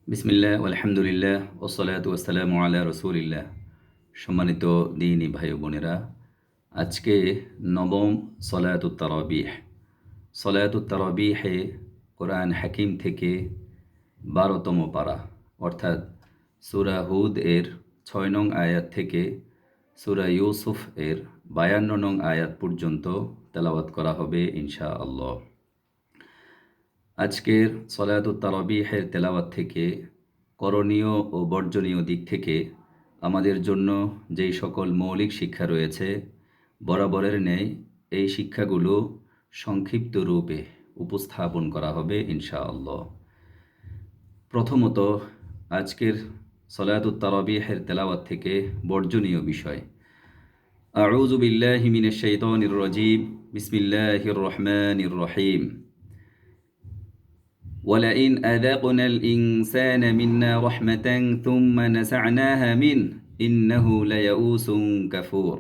বিসমিল্লাহ আলহামদুলিল্লাহ ওসলাতু ওয়াসসালামু আলা রসুলিল্লাহ। সম্মানিত দিনী ভাই ও বোনেরা, আজকে নবম সলাতুত তারাবিহ। সলাতুত তারাবিহে কোরআন হাকিম থেকে 12তম পারা, অর্থাৎ সূরা হুদ এর 6 নং আয়াত থেকে সূরা ইউসুফ এর 52 নং আয়াত পর্যন্ত তেলাওয়াত করা হবে ইনশাআল্লাহ। আজকের সলাতুত তারাবিহের তেলাওয়াত থেকে করণীয় ও বর্জনীয় দিক থেকে আমাদের জন্য যেই সকল মৌলিক শিক্ষা রয়েছে, বরাবরের ন্যায় এই শিক্ষাগুলো সংক্ষিপ্ত রূপে উপস্থাপন করা হবে ইনশাআল্লাহ। প্রথমত, আজকের সলাতুত তারাবিহের তেলাওয়াত থেকে বর্জনীয় বিষয়। আউযু বিল্লাহি মিনাশ শাইতানির রাজীম। বিসমিল্লাহির রহমানির রহিম। ولئن أذقنا الإنسان منا رحمة ثم نزعناها منه إنه ليئوس كفور।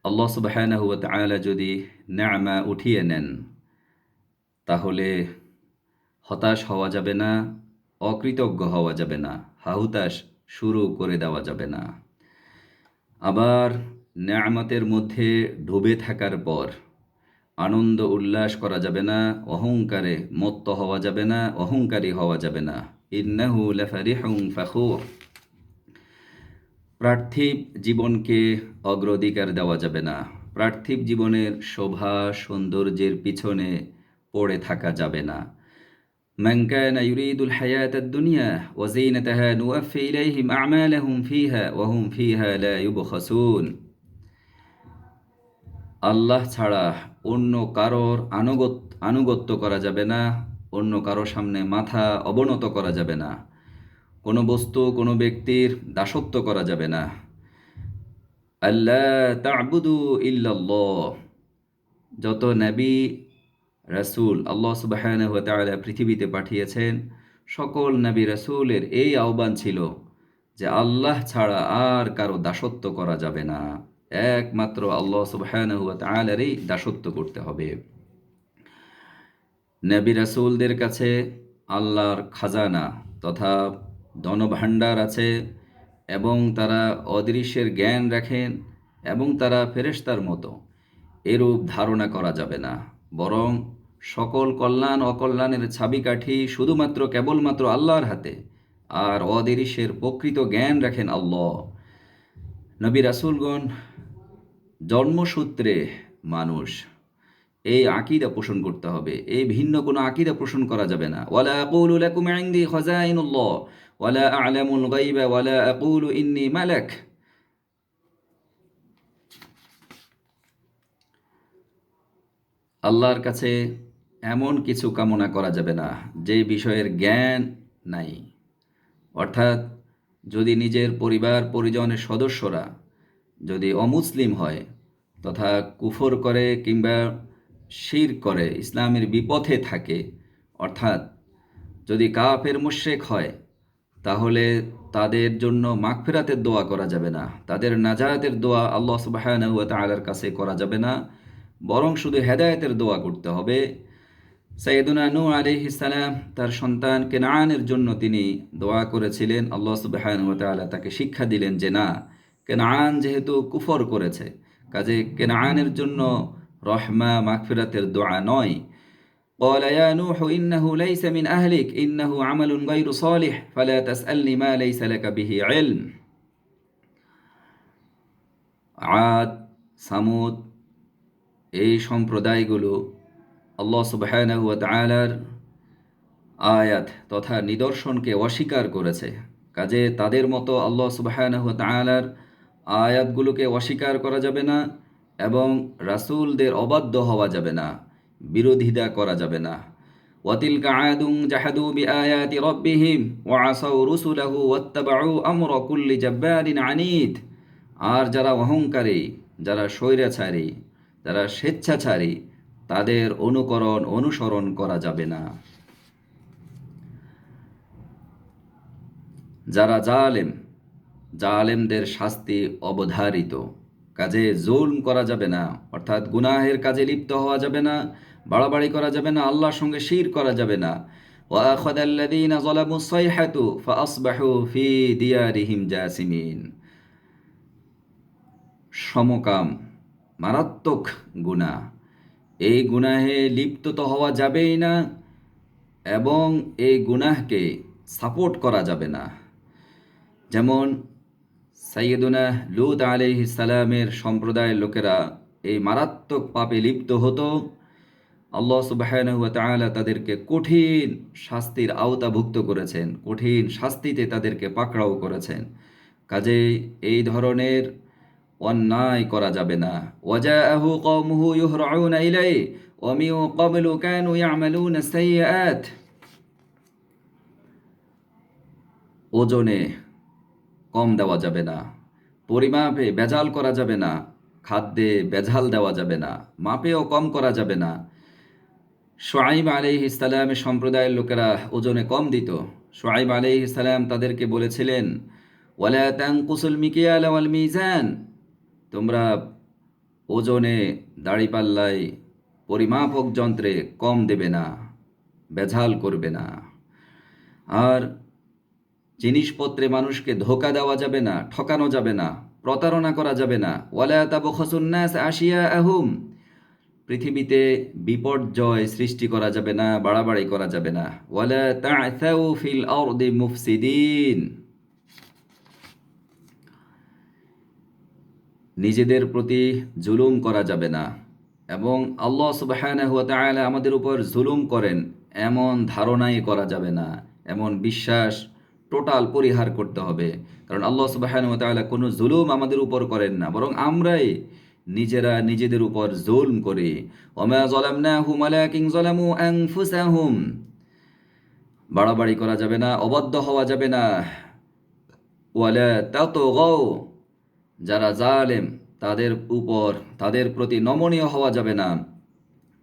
আল্লাহ সুবহানাহু ওয়া তাআলা যদি নেয়ামা উঠিয়ে নেন, তাহলে হতাশ হওয়া যাবে না, অকৃতজ্ঞ হওয়া যাবে না, হাহুতাশ শুরু করে দেওয়া যাবে না। আবার নেয়ামতের মধ্যে ডুবে থাকার পর আনন্দ উল্লাস করা যাবে না, অহংকারে মত্ত হওয়া যাবে না, অহংকারী হওয়া যাবে না। ইন্নাহু লাফারিহুন ফাখুর। পার্থিব জীবনকে অগ্রাধিকার দেওয়া যাবে না, পার্থিব জীবনের শোভা সৌন্দর্যের পিছনে পড়ে থাকা যাবে না। মান কানা ইউরিদুল হায়াতাদ দুনিয়া ওয়া যিনাতাহা নুওয়াফি ইলাইহিম আ'মালাহুম ফিহা ওয়া হুম ফিহা লা ইউবখাসুন। আল্লাহ ছাড়া অন্য কারোর আনুগত্য করা যাবে না, অন্য কারোর সামনে মাথা অবনত করা যাবে না, কোনো বস্তু কোনো ব্যক্তির দাসত্ব করা যাবে না। আল্লাহ তা'বুদু ইল্লাল্লাহ। যত নবী রাসূল আল্লাহ সুবহানাহু ওয়া তাআলা পৃথিবীতে পাঠিয়েছেন, সকল নবী রাসূলের এই আহ্বান ছিল যে আল্লাহ ছাড়া আর কারো দাসত্ব করা যাবে না, একমাত্র আল্লাহ সুবহানাহু ওয়া তাআলারই দাসত্ব করতে হবে। নবী রাসূলদের কাছে আল্লাহর খাজানা তথা ধনভাণ্ডার আছে এবং তারা অদৃশ্যের জ্ঞান রাখেন এবং তারা ফেরেশতার মতো, এরূপ ধারণা করা যাবে না। বরং সকল কল্যাণ অকল্যাণের চাবিকাঠি শুধুমাত্র কেবলমাত্র আল্লাহর হাতে, আর অদৃশ্যের প্রকৃত জ্ঞান রাখেন আল্লাহ। নবী রাসূলগণ জন্মসূত্রে মানুষ, এই আকীদা পোষণ করতে হবে, এই ভিন্ন কোনো আকীদা পোষণ করা যাবে না। ওয়ালা আকুলু লাকুম ইনদি খাযাইনুল্লাহ ওয়ালা আ'লামুল গায়বা ওয়ালা আকুলু ইন্নী মালাক। আল্লাহর কাছে এমন কিছু কামনা করা যাবে না যে বিষয়ের জ্ঞান নাই। অর্থাৎ যদি নিজের পরিবার পরিজনের সদস্যরা যদি অমুসলিম হয় তথা কুফর করে কিংবা শিরক করে ইসলামের বিপথে থাকে, অর্থাৎ যদি কাফের মুশরিক হয়, তাহলে তাদের জন্য মাগফিরাতের দোয়া করা যাবে না, তাদের নাজাতের দোয়া আল্লাহ সুবহানাহু ওয়া তাআলার কাছে করা যাবে না, বরং শুধু হেদায়েতের দোয়া করতে হবে। সাইয়েদুনা নূহ আলাইহিস সালাম তার সন্তান কেনানের জন্য তিনি দোয়া করেছিলেন। আল্লাহ সুবহানাহু ওয়া তাআলা তাকে শিক্ষা দিলেন যে না, কেনান যেহেতু কুফর করেছে, কাজে কেনানের জন্য রহমা মাগফিরাতের দোয়া নয়। قال يا نوح إنه ليس من أهلك إنه عمل غير صالح فلا تسألني ما ليس لك به علم। আদ, সামুদ এই সম্প্রদায়গুলো আল্লাহ সুবহানাহু ওয়া তাআলার আয়াত তথা নিদর্শনকে অস্বীকার করেছে। কাজে তাদের মতো আল্লাহ সুবহানাহু ওয়া তাআলার আয়াতগুলোকে অস্বীকার করা যাবে না এবং রাসূলদের অবাধ্য হওয়া যাবে না, বিরোধিতা করা যাবে না। ওয়াতিলকা আদুন জাহাদু বিআয়াতি রাব্বিহিম ওয়া আসাউ রুসুলাহু ওয়াত্তাবাউ আমরা কুল্লি জাব্বারিন আনিদ। আর যারা অহংকারী, যারা স্বৈরাচারী, যারা স্বেচ্ছাচারী, তাদের অনুসরণ করা যাবে না। যারা জালেমদের শাস্তি অবধারিত, কাজে জুলম করা যাবে না, অর্থাৎ গুনাহের কাজে লিপ্ত হওয়া যাবে না, বাড়াবাড়ি করা যাবে না, আল্লাহর সঙ্গে শিরক করা যাবে না, وأخذ الذين ظلموا الصيحة فأصبحوا في ديارهم جاثمين। সমকাম মারাত্মক গুনাহ। এই গুনাহে লিপ্ত তো হওয়া যাবেই না, এবং এই গুনাহকে সাপোর্ট করা যাবে না। যেমন সাইয়্যিদুনা লূত আলাইহিস সালামের সম্প্রদায়ের লোকেরা এই মারাত্মক পাপে লিপ্ত হতো। আল্লাহ সুবহানাহু ওয়া তাআলা তাদেরকে কঠিন শাস্তির আওতাভুক্ত করেছেন, কঠিন শাস্তিতে তাদেরকে পাকড়াও করেছেন। কাজেই এই ধরনের অন্যায় করা যাবে না। ওয়াজাআহু কওমুহু ইউহরাউনা ইলাইহি ওয়া মিন ক্বাবলু কানু ইয়ামালুনা সাইয়্যাত। ওজনে কম দেওয়া যাবে না, পরিমাপে ভেজাল করা যাবে না, খাদ্যে ভেজাল দেওয়া যাবে না, মাপেও কম করা যাবে না। শুআইব আলাইহিস সালামের সম্প্রদায়ের লোকেরা ওজনে কম দিত। শুআইব আলাইহিস সালাম তাদেরকে বলেছিলেন, ওয়ালা তানকুসুল মিকিয়াল ওয়াল মিজান, তোমরা ওজনে দাড়িপাল্লায় পরিমাপক যন্ত্রে কম দেবে না, ভেজাল করবে না। আর জিনিসপত্রে মানুষকে ধোকা দেওয়া যাবে না, ঠকানো যাবে না, প্রতারণা করা যাবে না। ওয়ালা তাবখাসুন নাস আশিয়াআহুম, পৃথিবীতে বিপর্যয় সৃষ্টি করা যাবে না, বাড়াবাড়ি করা যাবে না। ওয়ালা তা'থাউ ফিল আরদি মুফসিদিন, নিজেদের প্রতি জুলুম করা যাবে না। এবং আল্লাহ সুবহানাহু ওয়া তাআলা আমাদের উপর জুলুম করেন এমন ধারণাই করা যাবে না, এমন বিশ্বাস টোটাল পরিহার করতে হবে। কারণ আল্লাহ সুবহানাহু ওয়া তাআলা কোনো জুলুম আমাদের উপর করেন না, বরং আমরাই নিজেরা নিজেদের উপর জুলম করি। ওমা যালামনাহুম ওয়ালাকিন যালামু আনফুসাহুম, বাড়াবাড়ি করা যাবে না, অবাধ্য হওয়া যাবে না। ওয়ালা তাতগাও, যারা জালেম তাদের উপর, তাদের প্রতি নমনীয় হওয়া যাবে না,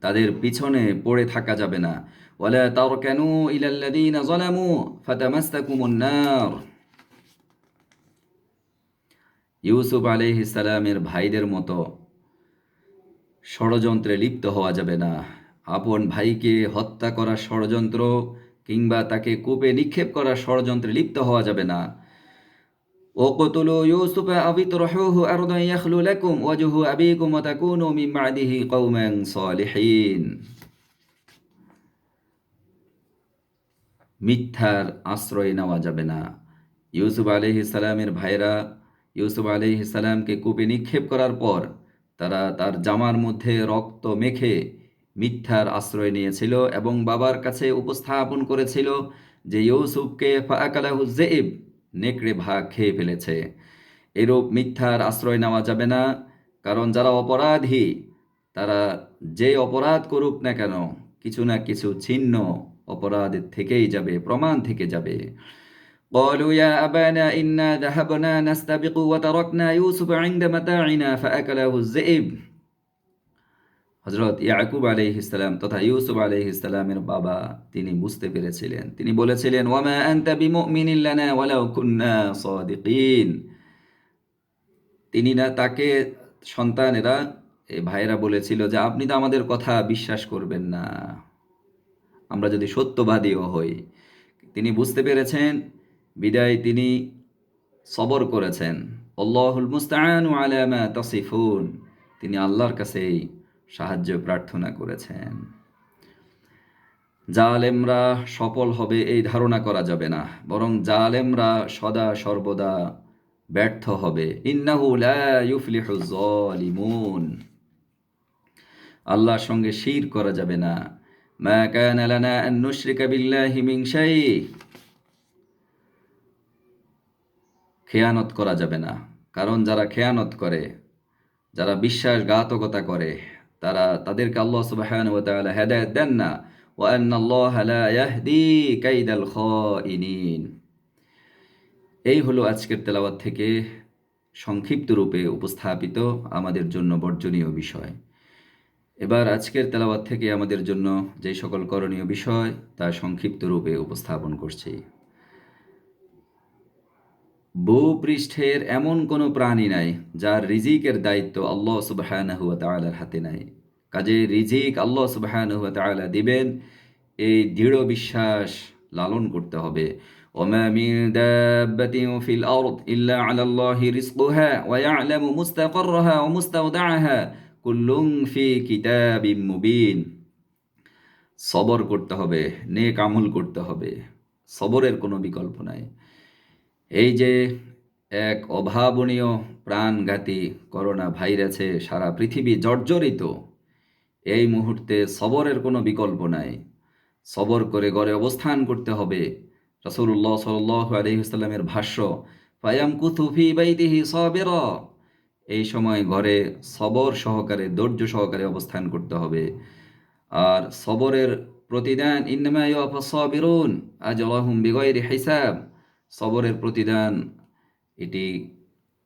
তাদের পিছনে পড়ে থাকা যাবে না। ওয়ালা তারকানু ইলাল্লাযীনা যালামু ফাতামাসসাকুমুন নার, ইউসুফ আলাইহিস সালামের ভাইদের মতো ষড়যন্ত্রে লিপ্ত হওয়া যাবে না। আপন ভাইকে হত্যা করার ষড়যন্ত্র কিংবা তাকে কূপে নিক্ষেপ করার ষড়যন্ত্রে লিপ্ত হওয়া যাবে না। ওয়াকতুলু ইউসুফ আও ইতরহুহু আরদান ইয়াখলু লাকুম ওয়াজহু আবিকুম ওয়া তাকুনু মিন বা'দিহি কওমান সালিহিন। মিথ্যার আশ্রয় নেওয়া যাবে না। ইউসুফ আলাইহিস সালামের ভাইরা ইউসুফ আলাইহিস সালামকে কূপে নিক্ষেপ করার পর তারা তার জামার মধ্যে রক্ত মেখে মিথ্যার আশ্রয় নিয়েছিল এবং বাবার কাছে উপস্থাপন করেছিল যে ইউসুফকে ফাআকালাহু যিব, নেকড়ে ভাগ খেয়ে ফেলেছে। এরূপ মিথ্যার আশ্রয় নেওয়া যাবে না, কারণ যারা অপরাধী তারা যে অপরাধ করুক না কেন কিছু না কিছু ছিন্ন অপরাধের থেকেই যাবে, প্রমাণ থেকে যাবে। قالوا يا أبانا إنا ذهبنا نستبق وتركنا يوسف عند متاعنا فأكله الذئب। হযরত ইয়াকুব আলাইহিস সালাম তথা ইউসুফ আলাইহিস সালামের বাবা তিনি বুঝতে পেরেছিলেন, তিনি বলেছিলেন, ওয়ামা আনতা বিমুমিনিন লানা ওয়ালাউ কুন্না সাদিকিন। তিনি না তাকে, সন্তানেরা, এই ভাইরা বলেছিল যে আপনি তো আমাদের কথা বিশ্বাস করবেন না আমরা যদি সত্যবাদীও হই। তিনি বুঝতে পেরেছেন, বিদায় তিনি সবর করেছেন। আল্লাহুল মুস্তাআনু আলা মা তাসিফুন, তিনি আল্লাহর কাছেই সাহায্য প্রার্থনা করেছেন। জালেমরা সফল হবে এই ধারণা করা যাবে না, বরং জালেমরা সদা সর্বদা ব্যর্থ হবে। ইন্নাহু লা ইউফলিহুজ যালিমুন, আল্লাহর সঙ্গে শিরক করা যাবে না। মা কানা লানা আন নুশরিকা বিল্লাহি মিন শাই, খেয়ানত করা যাবে না, কারণ যারা খেয়ানত করে, যারা বিশ্বাসঘাতকতা করে, তাদেরকে আল্লাহ সুবহানাহু ওয়া তাআলা হেদায়েত দেন না। ওয়া আন্নাল্লাহা লা ইয়াহদি কাইদাল খাইনিন। এই হলো আজকের তেলাওয়াত থেকে সংক্ষিপ্ত রূপে উপস্থাপিত আমাদের জন্য বর্জনীয় বিষয়। এবার আজকের তেলাওয়াত থেকে আমাদের জন্য যে সকল করণীয় বিষয় তা সংক্ষিপ্ত রূপে উপস্থাপন করছি। ভূপৃষ্ঠের এমন কোনো প্রাণী নাই যার রিজিকের দায়িত্ব আল্লাহ সুবহানাহু ওয়া তাআলার হাতে নাই। কাজে রিজিক আল্লাহ সুবহানাহু ওয়া তাআলা দিবেন, এই দৃঢ় বিশ্বাস লালন করতে হবে। ওমা মিন দাব্বাতিন ফিল আরদ ইল্লা আলাল্লাহি রিজকুহা ওয়া ইয়ালামু মুস্তাকাররাহা ওয়া মুস্তাওদাআহা কুল্লুন ফি কিতাবিম মুবিন। সবর করতে হবে, নেক আমল করতে হবে। সবরের কোনো বিকল্প নাই। এই যে এক অভাবনীয় প্রাণঘাতী করোনা ভাইরাসে সারা পৃথিবী জর্জরিত, এই মুহূর্তে সবরের কোনো বিকল্প নাই। সবর করে ঘরে অবস্থান করতে হবে। রাসূলুল্লাহ সাল্লাল্লাহু আলাইহি ওয়াসাল্লামের ভাষ্য, ফায়ামকুথু ফি বাইতিহি সাবিরা। এই সময় ঘরে সবর সহকারে, ধৈর্য সহকারে অবস্থান করতে হবে। আর সবরের প্রতিদান ইন্নামা ইউওয়াফাস সাবিরুন আজরাহুম বিগাইরি হিসাব। সবরের প্রতিদান এটি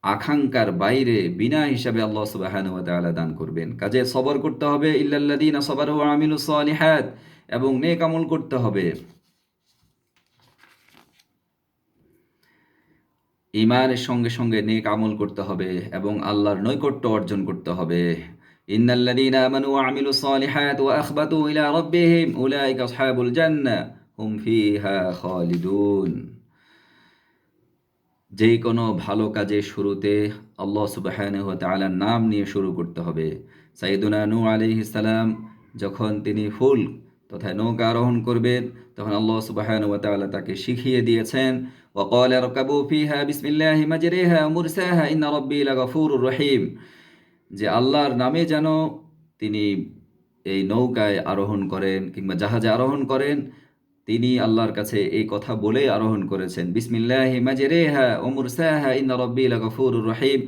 আকাঙ্ক্ষার বাইরে বিনা হিসাবে আল্লাহ সুবহানাহু ওয়া তাআলা দান করবেন। কাজে সবর করতে হবে, ইল্লাল্লাযীনা সাবারু ওয়া আমিলুস সালিহাত, এবং নেক আমল করতে হবে। ঈমানের সঙ্গে সঙ্গে নেক আমল করতে হবে এবং আল্লাহর নৈকট্য অর্জন করতে হবে। ইন্নাল্লাযীনা আমানু ওয়া আমিলুস সালিহাত ওয়া আখবাতু ইলা রাব্বিহিম উলাইকা আসহাবুল জান্নাহ হুম ফিহা খালিদুন। যে কোনো ভালো কাজের শুরুতে আল্লাহ সুবহানাহু ওয়া তাআলার নাম নিয়ে শুরু করতে হবে। সাইয়েদুনা নূহ আলাইহিস সালাম যখন তিনি ফুল তথা নৌকা আরোহণ করবেন, তখন আল্লাহ সুবহানাহু ওয়া তাআলা তাকে শিখিয়ে দিয়েছেন, ওয়া ক্বালা ইরকাবু ফিহা বিসমিল্লাহি মাজরিহা ওয়া মুরসাহা ইন্না রাব্বী লাগাফুরুর রহিম। যে আল্লাহর নামে যেন তিনি এই নৌকায় আরোহণ করেন কিংবা জাহাজে আরোহণ করেন, তিনি আল্লাহর কাছে এই কথা বলে আরোহণ করেছেন, বিসমিল্লাহি মাজরিহা ওয়া মুরসাহা ইন্না রাব্বী লাগাফুরুর রহিম।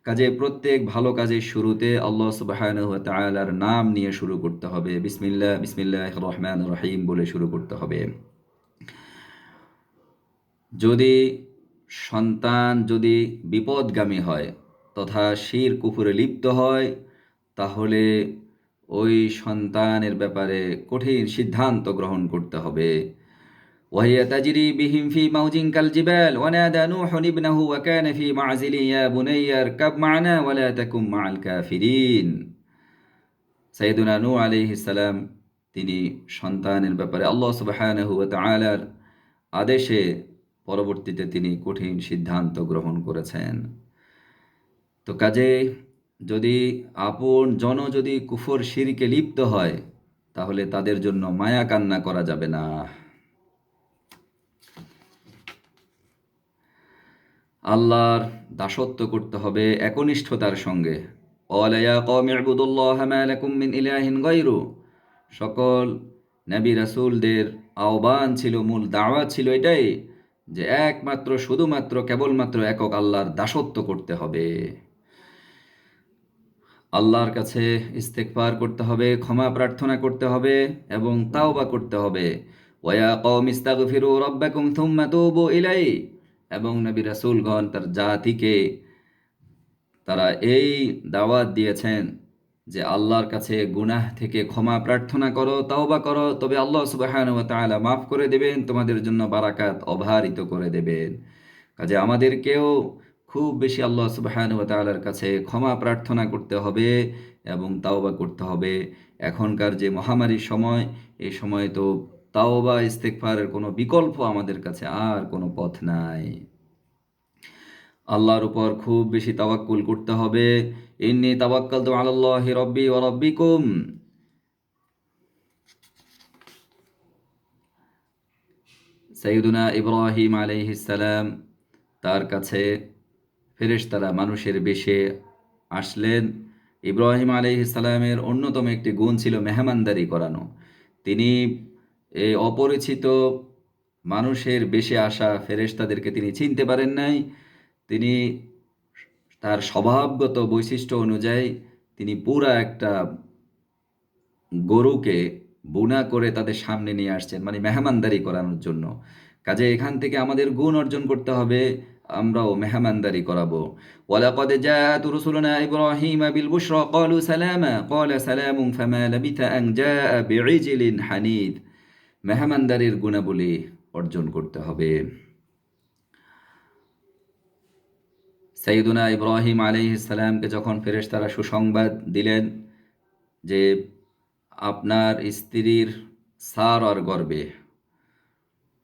কাজে প্রত্যেক ভালো কাজের শুরুতে আল্লাহ সুবহানাহু ওয়া তাআলার নাম নিয়ে শুরু করতে হবে। বিসমিল্লাহির রহমানির রহিম বলে শুরু করতে হবে। যদি সন্তান যদি বিপদগামী হয় তথা শিরক কুফরে লিপ্ত হয়, তাহলে ওই সন্তানের ব্যাপারে কঠিন সিদ্ধান্ত গ্রহণ করতে হবে। وهي تجري بهم في موج كالجبال ونادى نوح ابنه وكان في معزل يا بني اركب معنا ولا تكن مع الكافرين। সাইয়েদুনা নূহ আলাইহিস সালাম তিনি সন্তানের ব্যাপারে আল্লাহ সুবহানাহু ওয়া তাআলার আদেশে পরবর্তীতে তিনি কঠিন সিদ্ধান্ত গ্রহণ করেছেন। তো কাজে যদি আপন জন যদি কুফর শিরকে লিপ্ত হয়, তাহলে তাদের জন্য মায়া কান্না করা যাবে না। আল্লাহর দাসত্ব করতে হবে একনিষ্ঠতার সঙ্গে। ক্বালা ইয়া কওমি ইবুদুল্লাহা মা লাকুম মিন ইলাহিন গায়রু। সকল নবী রাসূলদের আহ্বান ছিল, মূল দাওয়াত ছিল এটাই যে একমাত্র শুধুমাত্র কেবলমাত্র একক আল্লাহর দাসত্ব করতে হবে। আল্লাহর কাছে ইস্তেগফার করতে হবে, ক্ষমা প্রার্থনা করতে হবে এবং তাওবা করতে হবে। ওয়া ইয়া কওমি ইস্তাগফিরু রাব্বাকুম থুম্মা তুবু ইলাইহি। এবং নবী রাসূলগণ তার জাতিকে তারা এই দাওয়াত দিয়েছেন যে আল্লাহর কাছে গুনাহ থেকে ক্ষমা প্রার্থনা করো, তাওবা করো, তবে আল্লাহ সুবহানাহু ওয়া তাআলা মাফ করে দেবেন, তোমাদের জন্য বারাকাত অবারিত করে দেবেন। কাজে আমাদেরকেও খুব বেশি আল্লাহ সুবহানাহু ওয়া তাআলার কাছে ক্ষমা প্রার্থনা করতে হবে এবং তাওবা করতে হবে। এখনকার যে মহামারীর সময়, এই সময় তো তাওবা ইস্তেগফারের কোনো বিকল্প আমাদের কাছে আর কোনো পথ নাই। আল্লাহর উপর খুব বেশি তাওয়াক্কুল করতে হবে। ইন্নী তাওয়াক্কালতু আলাল্লাহি রাব্বি ওয়া রাব্বিকুম। সাইয়্যিদুনা ইব্রাহিম আলাইহিস সালাম, তার কাছে ফেরেশতারা মানুষের বেশে আসলেন। ইব্রাহিম আলাইহিস সালামের অন্যতম একটি গুণ ছিল মেহমানদারি করানো। তিনি এই অপরিচিত মানুষের বেশে আসা ফেরেশতাদেরকে তিনি চিনতে পারেন নাই। তিনি তার স্বভাবগত বৈশিষ্ট্য অনুযায়ী তিনি পুরা একটা গরুকে বুনা করে তাদের সামনে নিয়ে আসছেন, মানে মেহমানদারি করানোর জন্য। কাজে এখান থেকে আমাদের গুণ অর্জন করতে হবে, আমরাও মেহমানদারি করাবো। ওয়ালাকাদ জাআত রুসুলুনা ইব্রাহিমা বিল বুশরা ক্বালু সালামা ক্বালা সালামুন ফামা লাবিথা আন জাআ বিইজলিন হানিদ। মেহমানদারির গুণাবলী অর্জন করতে হবে। সাইয়্যিদুনা ইব্রাহিম আলাইহিস সালামকে যখন ফেরেশতারা সুসংবাদ দিলেন যে আপনার স্ত্রীর সারার গর্ভে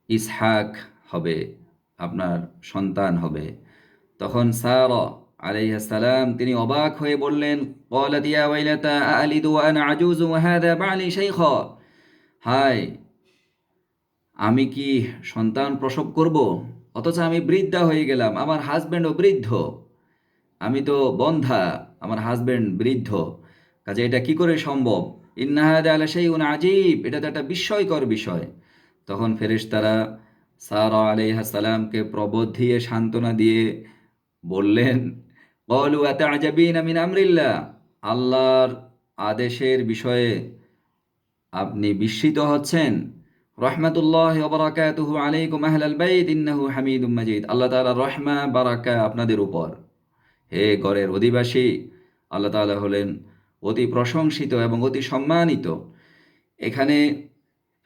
ইসহাক হবে, আপনার সন্তান হবে। তখন সারা আলাইহিস সালাম তিনি অবাক হয়ে বললেন, ক্বালাত ইয়া ওয়াইলাতা আলিদু ওয়া আনা আজুজু ওয়া হাযা বা'লি শাইখা, হায়, আমি কি সন্তান প্রসব করব, অথচ আমি বৃদ্ধা হয়ে গেলাম, আমার হাজবেন্ডও বৃদ্ধ, আমি তো বন্ধ্যা, আমার হাজবেন্ড বৃদ্ধ, কাজে এটা কি করে সম্ভব? ইন্না হাযা লাশাইউন আজীব, এটা তো একটা বিস্ময়কর বিষয়। তখন ফেরেশতারা সারা আলাইহিস সালামকে প্রবোধিয়ে সান্ত্বনা দিয়ে বললেন, ক্বালু আতা'জাবিনা মিন আমরিল্লাহ, আল্লাহর আদেশের বিষয়ে আপনি বিস্মিত হচ্ছেন? রহমাতুল্লাহি ওয়া বারাকাতুহু আলাইকুম আহলাল বাইত ইন্নাহু হামিদুম মাজিদ, আল্লাহ তাআলার রহমত বারাকা আপনাদের উপর, হে ঘরের অধিবাসী, আল্লাহ তাআলা হলেন অতি প্রশংসিত এবং অতি সম্মানিত। এখানে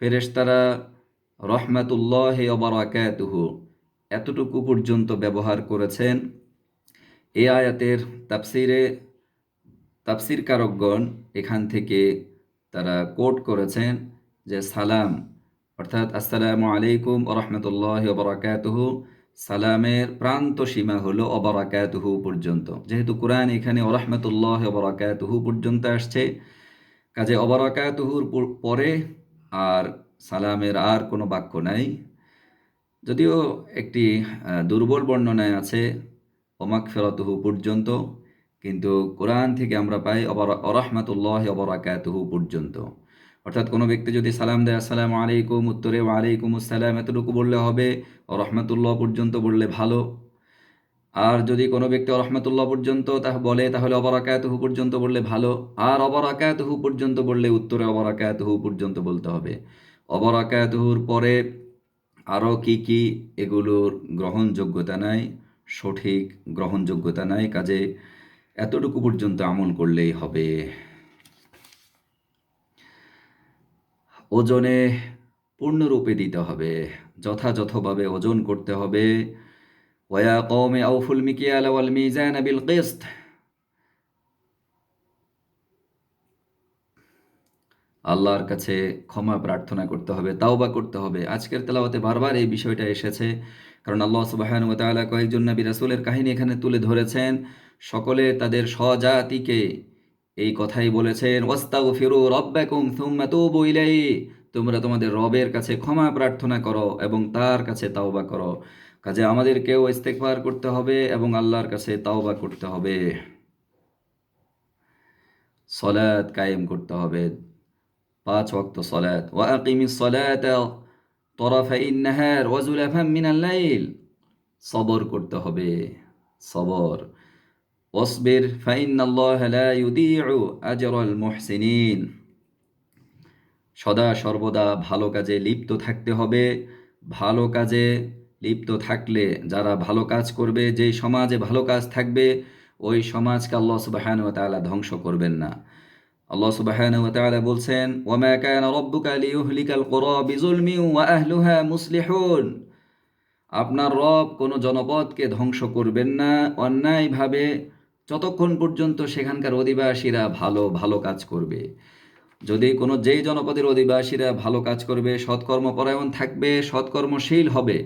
ফেরেশতারা রহমাতুল্লাহি ওয়া বারাকাতুহু এতটুকু পর্যন্ত ব্যবহার করেছেন। এই আয়াতের তাফসিরে তাফসিরকারকগণ এখান থেকে তারা কোট করেছেন যে সালাম অর্থাৎ আসসালামু আলাইকুম ওয়া রাহমাতুল্লাহি ওয়া বারাকাতুহু, সালামের প্রান্ত সীমা হলো ওয়া বারাকাতুহু পর্যন্ত। যেহেতু কোরআন এখানে ওয়া রাহমাতুল্লাহি ওয়া বারাকাতুহু পর্যন্ত আসছে, কাজে ওয়া বারাকাতুহুর পরে আর সালামের আর কোনো বাক্য নাই। যদিও একটি দুর্বল বর্ণনায় আছে ওয়া মাগফিরাতুহু পর্যন্ত, কিন্তু কোরআন থেকে আমরা পাই রাহমাতুল্লাহি ওয়া বারাকাতুহু পর্যন্ত। অর্থাৎ কোনো ব্যক্তি যদি সালাম দেয় আসসালামু আলাইকুম, উত্তরে ওয়া আলাইকুম আসসালাম এতটুকু বললে হবে, রাহমাতুল্লাহ পর্যন্ত বললে ভালো। আর যদি কোনো ব্যক্তি রাহমাতুল্লাহ পর্যন্ত বলে তাহলে ওয়া বারাকাতুহু পর্যন্ত বললে ভালো, আর ওয়া বারাকাতুহু পর্যন্ত বললে উত্তরে ওয়া বারাকাতুহু পর্যন্ত বলতে হবে। ওয়া বারাকাতুহুর পরে আরও কি কি, এগুলোর গ্রহণযোগ্যতা নাই, সঠিক গ্রহণযোগ্যতা নাই, কাজে এতটুকু পর্যন্ত আমল করলেই হবে। ওজনে পূর্ণরূপে দিতে হবে, যথাযথভাবে ওজন করতে হবে। ওয়া কওমি আউফুল মিকিয়াল ওয়াল মিজান বিল কিসত, আল্লাহর কাছে ক্ষমা প্রার্থনা করতে হবে, তাওবা করতে হবে। আজকের তেলাওয়াতে বারবার এই বিষয়টা এসেছে, কারণ আল্লাহ সুবহানাহু ওয়া তাআলা কয়েকজন নবী রাসূলের কাহিনী এখানে তুলে ধরেছেন। সকলে তাদের স্বজাতিকে এই কথাই বলেছেন, ওয়াস্তাগফিরু রাব্বাকুম সুম্মা তুবু ইলাইহি, তোমরা তোমাদের রবের কাছে ক্ষমা প্রার্থনা করো এবং তার কাছে তাওবা করো। কাজে আমাদেরকেও ইস্তেগফার করতে হবে এবং আল্লাহর কাছে তাওবা করতে হবে। সালাত কায়েম করতে হবে, 5 ওয়াক্ত সালাত। ওয়া আকিমিস সালাতা তরাফাইন নাহার ওয়া যুলাফাম মিনাল লাইল, সবর করতে হবে, সবর। ওয়াসবির ফাইন্নাল্লাহা লা ইউদিউ আজরাল মুহসিনিন, সদা সর্বদা ভালো কাজে লিপ্ত থাকতে হবে। ভালো কাজে লিপ্ত থাকলে যারা ভালো কাজ করবে, যেই সমাজে ভালো কাজ থাকবে, ওই সমাজকে আল্লাহ সুবহানাহু ওয়া তাআলা ধ্বংস করবেন না। আল্লাহ সুবহানাহু ওয়া তাআলা বলছেন, ওয়া মা কানা রাব্বুকা লিইহলিকাল কুরা বিজুলমিন ওয়া আহলুহা মুসলিহুন, আপনার রব কোনো জনপদকে ধ্বংস করবেন না অন্যায়ভাবে, যতক্ষণ পর্যন্ত সেখানকার অধিবাসীরা ভালো ভালো কাজ করবে। যদি যেই জনপদের অধিবাসীরা ভালো কাজ করবে, সৎকর্মপরায়ণ থাকবে, সৎকর্মশীল হবে,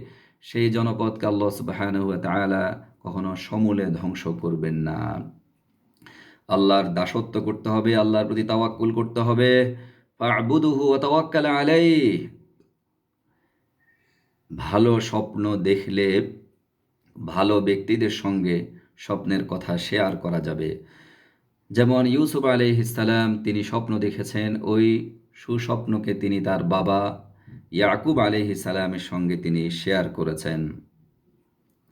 সেই জনপদকে আল্লাহ সুবহানাহু ওয়া তাআলা কখনো সমূলে ধ্বংস করবেন না। আল্লাহর দাসত্ব করতে হবে, আল্লাহর প্রতি তাওয়াক্কুল করতে হবে। ফা'বুদুহু ওয়া তাওয়াক্কাল আলাইহি, ভালো স্বপ্ন দেখলে ভালো ব্যক্তিদের সঙ্গে স্বপ্নের কথা শেয়ার করা যাবে। যেমন ইউসুফ আলাইহিস সালাম তিনি স্বপ্ন দেখেছেন, ওই সুস্বপ্নকে তিনি তার বাবা ইয়াকুব আলাইহিস সালামের সঙ্গে তিনি শেয়ার করেছেন।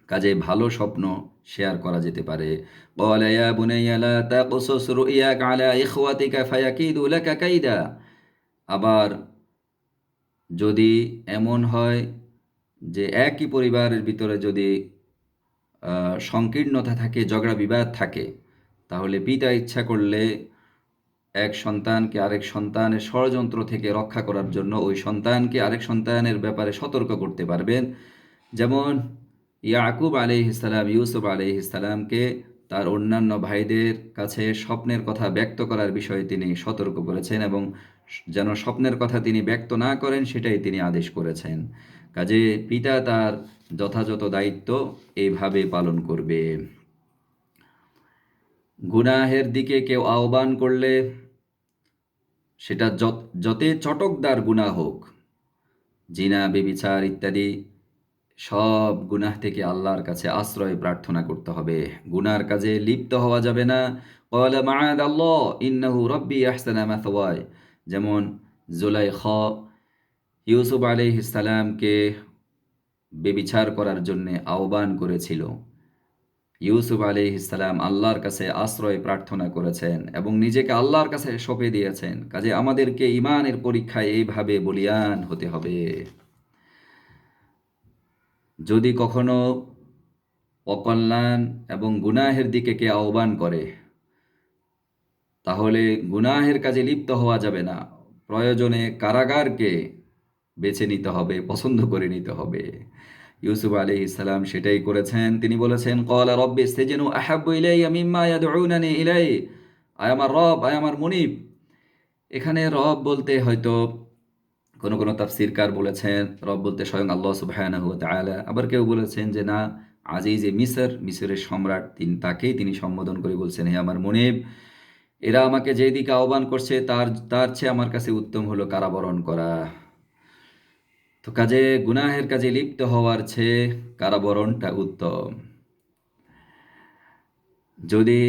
কাজে ভালো স্বপ্ন শেয়ার করা যেতে পারে। ক্বালা ইয়া বুনাইয়া লা তাকসুস রুইয়াকা আলা ইখওয়াতিকা ফায়াকিদু লাকা কাইদা, আবার যদি এমন হয় যে একই পরিবারের ভিতরে যদি সংকীর্ণতা থাকে, ঝগড়া বিবাদ থাকে, তাহলে পিতা ইচ্ছা করলে এক সন্তানকে আরেক সন্তানের ষড়যন্ত্র থেকে রক্ষা করার জন্য ওই সন্তানকে আরেক সন্তানের ব্যাপারে সতর্ক করতে পারবেন। যেমন ইয়াকুব আলাইহিস সালাম ইউসুফ আলাইহিস সালামকে তার অন্যান্য ভাইদের কাছে স্বপ্নের কথা ব্যক্ত করার বিষয়ে তিনি সতর্ক করেছেন এবং যেন স্বপ্নের কথা তিনি ব্যক্ত না করেন, সেটাই তিনি আদেশ করেছেন। কাজে পিতা তার যথাযথ দায়িত্ব এইভাবে পালন করবে। গুনাহের দিকে কেউ আহ্বান করলে সেটা যতই চটকদার গুনাহ হোক, জিনা, ব্যভিচার ইত্যাদি, সব গুনাহ থেকে আল্লাহর কাছে আশ্রয় প্রার্থনা করতে হবে। গুনার কাজে লিপ্ত হওয়া যাবে না। ক্বালা মাআদাল্লাহ ইন্নাহু রাব্বি আহসানা মাথওয়ায়, যেমন জুলাইখা ইউসুফ আলাইহিস সালামকে ব্যভিচার করার জন্য আহ্বান করেছিল। ইউসুফ আলাইহিস সালাম আল্লাহর কাছে আশ্রয় প্রার্থনা করেছেন এবং নিজেকে আল্লাহর কাছে সঁপে দিয়েছেন। কাজে আমাদেরকে ঈমানের পরীক্ষায় এইভাবে বলীয়ান হতে হবে। যদি কখনো অকল্যাণ এবং গুনাহের দিকে কে আহ্বান করে, তাহলে গুনাহের কাজে লিপ্ত হওয়া যাবে না। প্রয়োজনে কারাগারকে বেছে নিতে হবে, পছন্দ করে নিতে হবে। ইউসুফ আলাইহিস সালাম সেটাই করেছেন। তিনি বলেছেন, ক্বালা রাব্বি সিজনু আহাব্বু ইলাইয়া মিম্মা ইয়াদউনানি ইলাইহি, আয় আমার রব, আয় আমার মুনিব। এখানে রব বলতে হয়তো কোনো কোনো তাফসীরকার বলেছেন রব বলতে স্বয়ং আল্লাহ সুবহানাহু ওয়া তাআলা। আবার কেউ বলেছেন যে না, আজিজে মিসর, মিসরের সম্রাট, তাকেই তিনি সম্বোধন করে বলছেন, হে আমার মুনিব, এরা আমাকে যেদিকে আহ্বান করছে তার তার চেয়ে আমার কাছে উত্তম হলো কারাবরণ করা। তো কাজে গুনাহের কাজে লিপ্ত হওয়ার চেয়ে কারাবরণটা উত্তম। যদি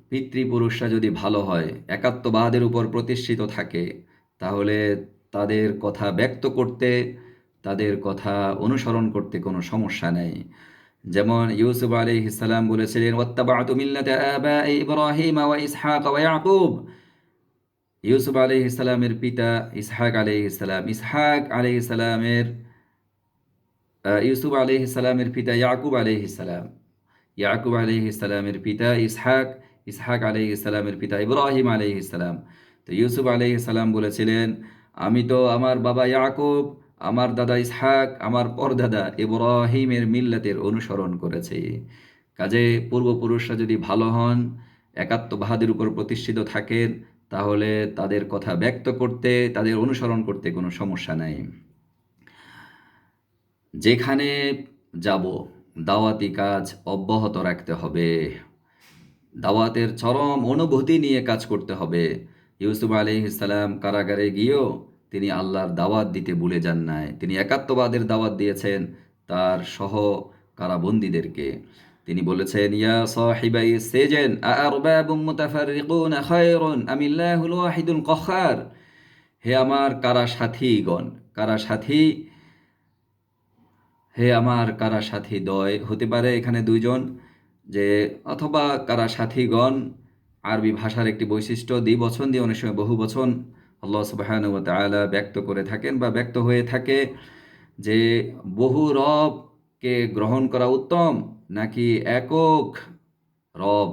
পিতৃপুরুষরা যদি ভালো হয়, একাত্মবাদের উপর প্রতিষ্ঠিত থাকে, তাহলে তাদের কথা ব্যক্ত করতে, তাদের কথা অনুসরণ করতে কোনো সমস্যা নেই। যেমন ইউসুফ আলাইহিস সালাম বলেছিলেন, ওয়াত্তাবা'তু মিল্লাতা আবাই ইব্রাহিম ওয়া ইসহাক ওয়া ইয়াকুব। ইউসুফ আলাইহিস সালামের পিতা ইসহাক আলাইহিস সালাম, ইসহাক আলাইহিস সালামের ইউসুফ আলাইহিস সালামের পিতা ইয়াকুব আলাইহিস সালাম, ইয়াকুব আলাইহিস সালামের পিতা ইসহাক, ইসহাক আলাইহিস সালামের পিতা ইব্রাহিম আলাইহিস সালাম। তো ইউসুফ আলাইহিস সালাম বলেছিলেন, আমি তো আমার বাবা ইয়াকুব, আমার দাদা ইসহাক, আমার পরদাদা ইব্রাহিমের মিল্লাতের অনুসরণ করেছি। কাজে পূর্বপুরুষরা যদি ভালো হন, একাত্মবাদের উপর প্রতিষ্ঠিত থাকেন, তাহলে তাদের কথা ব্যক্ত করতে, তাদের অনুসরণ করতে কোনো সমস্যা নাই। যেখানে যাব, দাওয়াতি কাজ অব্যাহত রাখতে হবে। দাওয়াতের চরম অনুভূতি নিয়ে কাজ করতে হবে। ইউসুফ আলাইহিস সালাম কারাগারে গিয়েও তিনি আল্লাহর দাওয়াত দিতে ভুলে যান নাই। তিনি একাত্মবাদের দাওয়াত দিয়েছেন তার সহ কারাবন্দীদেরকে। তিনি বলেছেন, ইয়া সাহিবাই সিজন আআরবাবুম মুতাফাররিকুনা খায়রুন আমিল্লাহুল ওয়াহিদুল কাহ্হার। হে আমার কারা সাথীগণ, কারা সাথী, হে আমার কারা সাথী দ্বয়, হতে পারে এখানে দুইজন, যে অথবা কারা সাথীগণ আরবি ভাষার একটি বৈশিষ্ট্য, দ্বিবচন দিয়ে অনেক সময় বহু বচন আল্লাহ সুবহানাহু ওয়া তাআলা ব্যক্ত করে থাকেন বা ব্যক্ত হয়ে থাকে। যে বহু রবকে গ্রহণ করা উত্তম, নাকি একক রব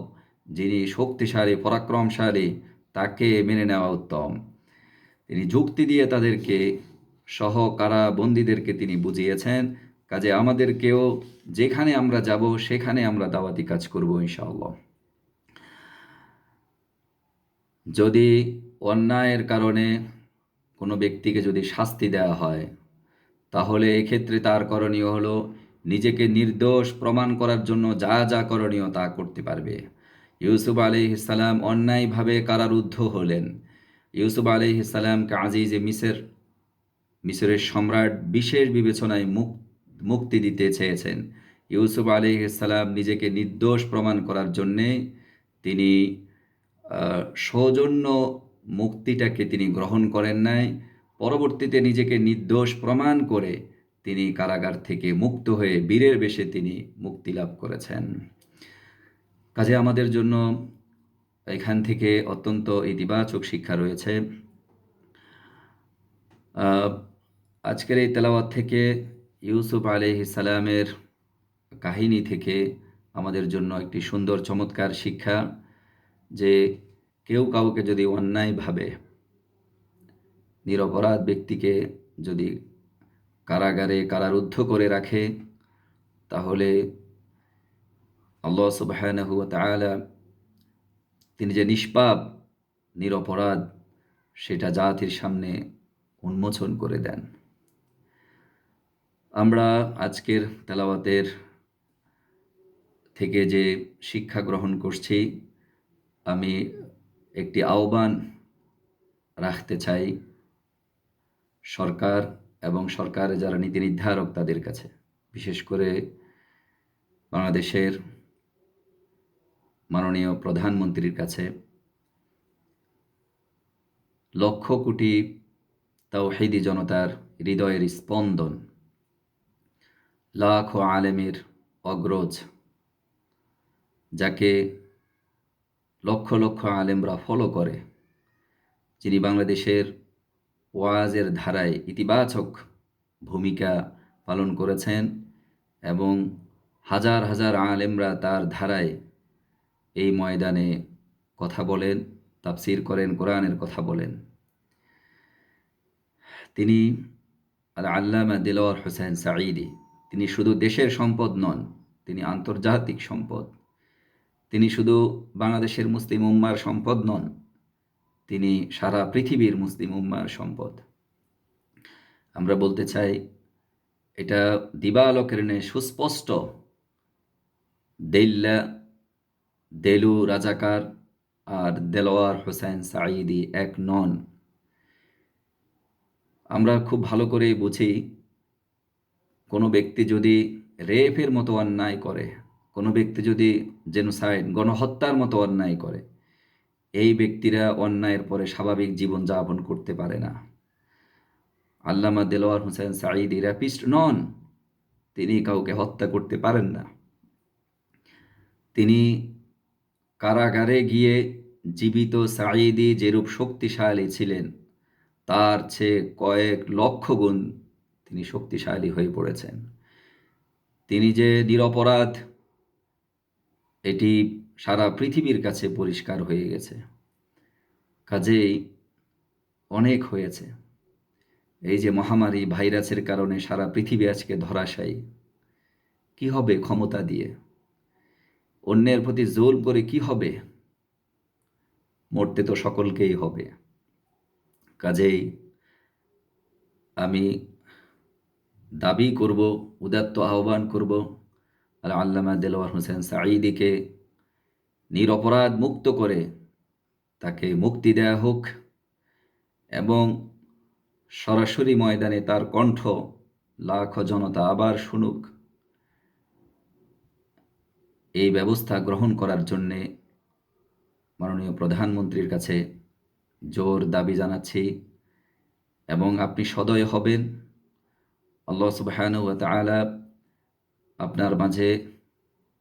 যিনি শক্তিশালী পরাক্রমশালী তাকে মেনে নেওয়া উত্তম। তিনি যুক্তি দিয়ে তাদেরকে সহ কারাবন্দীদেরকে তিনি বুঝিয়েছেন। কাজে আমাদেরকেও যেখানে আমরা যাব সেখানে আমরা দাওয়াতি কাজ করব ইনশাআল্লাহ। যদি অন্যায়ের কারণে কোনো ব্যক্তিকে যদি শাস্তি দেওয়া হয়, তাহলে এক্ষেত্রে তার করণীয় হলো নিজেকে নির্দোষ প্রমাণ করার জন্য যা যা করণীয় তা করতে পারবে। ইউসুফ আলাইহিস সালাম অন্যায়ভাবে কারারুদ্ধ হলেন। ইউসুফ আলাইহিস সালামকে আজিজে মিসরের সম্রাট বিশেষ বিবেচনায় মুক্তি দিতে চেয়েছেন। ইউসুফ আলাইহিস সালাম নিজেকে নির্দোষ প্রমাণ করার জন্যে তিনি সৌজন্য মুক্তিটাকে তিনি গ্রহণ করেন নাই। পরবর্তীতে নিজেকে নির্দোষ প্রমাণ করে তিনি কারাগার থেকে মুক্ত হয়ে বীরের বেশে তিনি মুক্তি লাভ করেছেন। কাজে আমাদের জন্য এখান থেকে অত্যন্ত ইতিবাচক শিক্ষা রয়েছে। আজকের এই তেলাওয়াত থেকে ইউসুফ আলাইহিস সালামের কাহিনী থেকে আমাদের জন্য একটি সুন্দর চমৎকার শিক্ষা, যে কেউ কাউকে যদি অন্যায়ভাবে নিরপরাধ ব্যক্তিকে যদি কারাগারে কারারুদ্ধ করে রাখে, তাহলে আল্লাহ সুবহানাহু ওয়া তাআলা তিনি যে নিষ্পাপ নিরপরাধ সেটা জাতির সামনে উন্মোচন করে দেন। আমরা আজকের তেলাওয়াতের থেকে যে শিক্ষা গ্রহণ করছি, আমি একটি আহ্বান রাখতে চাই সরকার এবং সরকারের যারা নীতি নির্ধারক তাদের কাছে, বিশেষ করে বাংলাদেশের মাননীয় প্রধানমন্ত্রীর কাছে। লক্ষ কোটি তাওহীদি জনতার হৃদয়ের স্পন্দন, লাখো আলেমের অগ্রজ, যাকে লক্ষ লক্ষ আলেমরা ফলো করে, যিনি বাংলাদেশের ওয়াজের ধারায় ইতিবাচক ভূমিকা পালন করেছেন এবং হাজার হাজার আলেমরা তার ধারায় এই ময়দানে কথা বলেন, তাফসির করেন, কোরআনের কথা বলেন। তিনি আল্লামা দিলওয়ার হোসেন সাঈদী। তিনি শুধু দেশের সম্পদ নন, তিনি আন্তর্জাতিক সম্পদ। তিনি শুধু বাংলাদেশের মুসলিম উম্মার সম্পদ নন, তিনি সারা পৃথিবীর মুসলিম উম্মার সম্পদ। আমরা বলতে চাই, এটা দিবালোকের ন্যায় সুস্পষ্ট। দেল্লা, দেলু রাজাকার আর দেলোয়ার হোসেন সাঈদী এক নন। আমরা খুব ভালো করেই বুঝি, কোনো ব্যক্তি যদি রেপের মতো অন্যায় করে, কোনো ব্যক্তি যদি জেনোসাইড, গণহত্যার মতো অন্যায় করে, এই ব্যক্তিরা অন্যায়ের পরে স্বাভাবিক জীবন যাপন করতে পারে না। আল্লামা দেলোয়ার হোসেন সাঈদী র্যাপিস্ট নন, তিনি কাউকে হত্যা করতে পারেন না। তিনি কারাগারে গিয়ে জীবিত সাঈদী যেরূপ শক্তিশালী ছিলেন, তার চেয়ে কয়েক লক্ষ গুণ তিনি শক্তিশালী হয়ে পড়েছেন। তিনি যে নিরপরাধ, এটি সারা পৃথিবীর কাছে পরিষ্কার হয়ে গেছে। কাজেই অনেক হয়েছে। এই যে মহামারী, ভাইরাসের কারণে সারা পৃথিবী আজকে ধরাশায়ী। কি হবে ক্ষমতা দিয়ে? অন্যের প্রতি জুলম করে কি হবে? মরতে তো সকলকেই হবে। কাজেই আমি দাবি করব, উদাত্ত আহ্বান করব, আল্লামা দেলোয়ার হোসেন সাঈদীকে নিরপরাধ মুক্ত করে তাকে মুক্তি দেয়া হোক এবং সরাসরি ময়দানে তার কণ্ঠ লাখো জনতা আবার শুনুক। এই ব্যবস্থা গ্রহণ করার জন্যে মাননীয় প্রধানমন্ত্রীর কাছে জোর দাবি জানাচ্ছি এবং আপনি সদয় হবেন। আল্লাহ সুবহানাহু ওয়া তাআলা আপনার মাঝে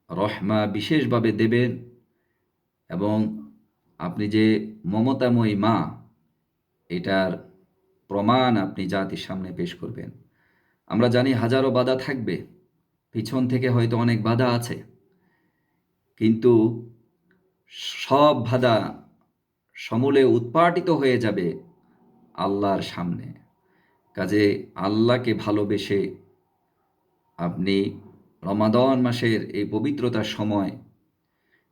রহমা বিশেষভাবে দেবেন এবং আপনি যে মমতাময়ী মা, এটার প্রমাণ আপনি জাতির সামনে পেশ করবেন। আমরা জানি হাজারো বাধা থাকবে, পিছন থেকে হয়তো অনেক বাধা আছে, কিন্তু সব বাধা সমূলে উৎপাটিত হয়ে যাবে আল্লাহর সামনে। কাজে আল্লাহকে ভালোবেসে আপনি রমাদান মাসের এই পবিত্রতার সময়,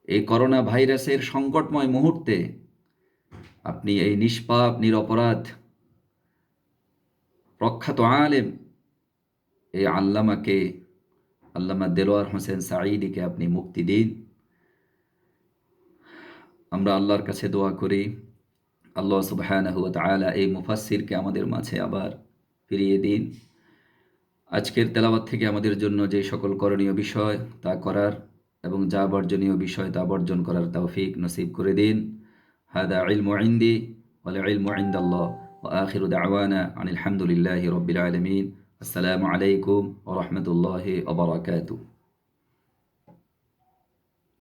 এই করোনা ভাইরাসের সংকটময় মুহূর্তে আপনি এই নিষ্পাপ নিরপরাধ প্রখ্যাত আলেম এই আল্লামা দেলোয়ার হোসেন সাঈদীকে আপনি মুক্তি দিন। আমরা আল্লাহর কাছে দোয়া করি, আল্লাহ সুবহানাহু ওয়া তাআলা এই মুফাসসিরকে আমাদের মাঝে আবার ফিরিয়ে দিন। আজকের তেলাওয়াত থেকে আমাদের জন্য যে সকল করণীয় বিষয় তা করার এবং যা বর্জনীয় বিষয় তা বর্জন করার তৌফিক নসিব করে দিন। হাদা ইলমু ইনদি ওয়াল ইলমু ইনদাল্লাহ ওয়া আখিরু দাওয়ানা আনিল হামদুলিল্লাহি রাব্বিল আলামিন। আসসালামু আলাইকুম ওয়া রাহমাতুল্লাহি ওয়া বারাকাতুহু।